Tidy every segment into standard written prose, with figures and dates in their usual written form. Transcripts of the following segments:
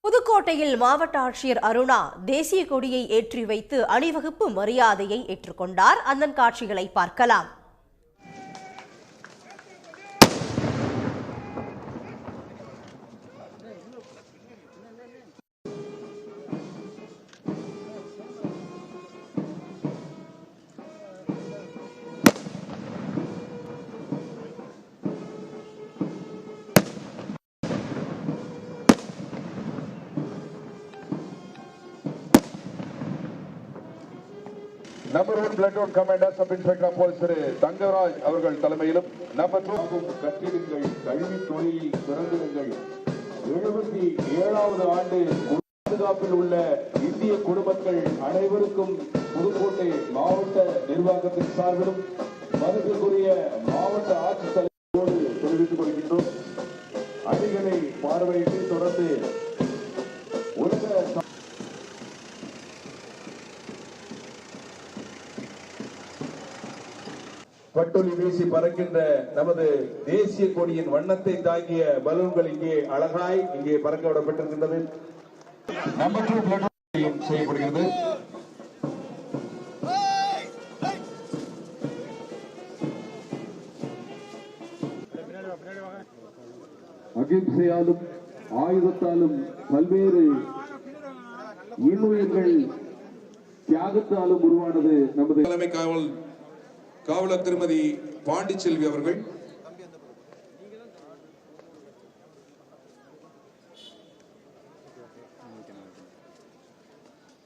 புதுக்கோட்டையில் மாவட்ட ஆட்சியர் அருணா தேசிய கொடியை ஏற்றி வைத்து அணிவகுப்பு மரியாதையை ஏற்றுக்கொண்டார். அந்த காட்சிகளை பார்க்கலாம். Number 1 platoon commander sub inspector police திரு தங்கராஜ் அவர்கள் தலைமையிலும் நம்பர் 2 கட்டிடுங்கள் கல்வி தொழிலில் சிறந்திருங்கள் 77வது ஆண்டு பாதுகாப்பில் உள்ள இந்திய குடிமக்கள் அனைவருக்கும் புதுக்கோட்டை மாவட்ட நிர்வாகத்தின் சார்பிலும் மதிப்பிற்குரிய மாவட்ட ஆட்சித்தலைவரோடு தெரிவித்துக் கொள்கின்றோம். அணிகளை பார்வையிட்டு தொடர்ந்து உலக பட்டொலி வீசி பறக்கின்ற நமது தேசிய கொடியின் வண்ணத்தை தாக்கிய பலூன்கள் இங்கே அழகாய் இங்கே பறக்க விடப்பட்டிருக்கின்றது. நம்பர் 2 பிளட்டூன் செய்யப்படுகிறது. அகிம்சையாலும் ஆயுதத்தாலும் பல்வேறு இன்னுயிர்கள் தியாகத்தாலும் உருவானது நமது தலைமை காவலர் திருமதி பாண்டிச்செல்வி அவர்கள்.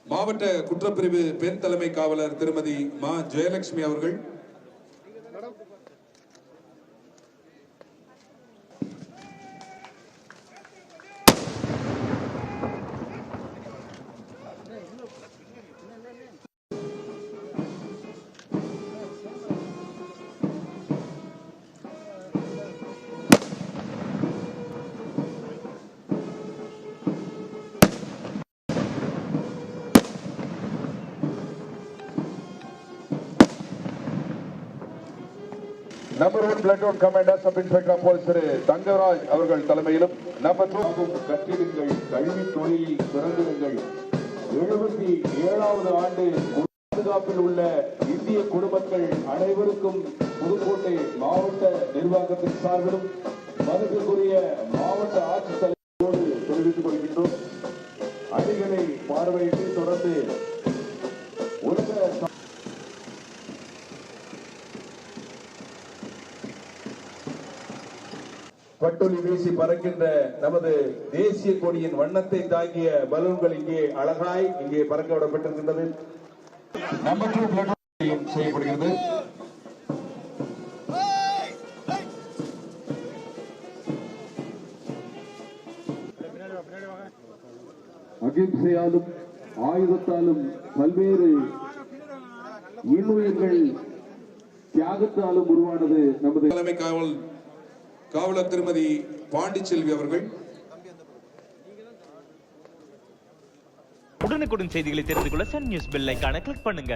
மாவட்ட குற்றப்பிரிவு பெண் தலைமை காவலர் திருமதி மா ஜெயலட்சுமி அவர்கள். Number 1 platoon commander sub inspector police திரு தங்கராஜ் அவர்கள் தலைமையிலும் நம்பர் 2 கட்டிடுங்கள் கல்வி தொழிலில் சிறந்திருங்கள் 77வது ஆண்டு பாதுகாப்பில் உள்ள இந்திய குடிமக்கள் அனைவருக்கும் புதுக்கோட்டை மாவட்ட நிர்வாகத்தின் சார்பிலும் மதிப்பிற்குரிய மாவட்ட ஆட்சித்தலைவரோடு தெரிவித்துக் கொள்கின்றோம். அணிகளை பார்வையிட்டு தொடர்ந்து உலக பட்டொலி வீசி பறக்கின்ற நமது தேசிய கொடியின் வண்ணத்தை தாக்கிய பலூன்கள் இங்கே அழகாய் இங்கே பறக்க விடப்பட்டிருக்கின்றது. நம்பர் 2 பிளட்டூன் செய்யப்படுகிறது. அகிம்சையாலும் ஆயுதத்தாலும் பல்வேறு இன்னுயிர்கள் தியாகத்தாலும் உருவானது நமது தலைமை காவலர் திருமதி பாண்டிச்செல்வி அவர்கள். உடனுக்குடன் செய்திகளை தெரிந்து கொள்ள சன் நியூஸ் பெல் ஐகானை கிளிக் பண்ணுங்க.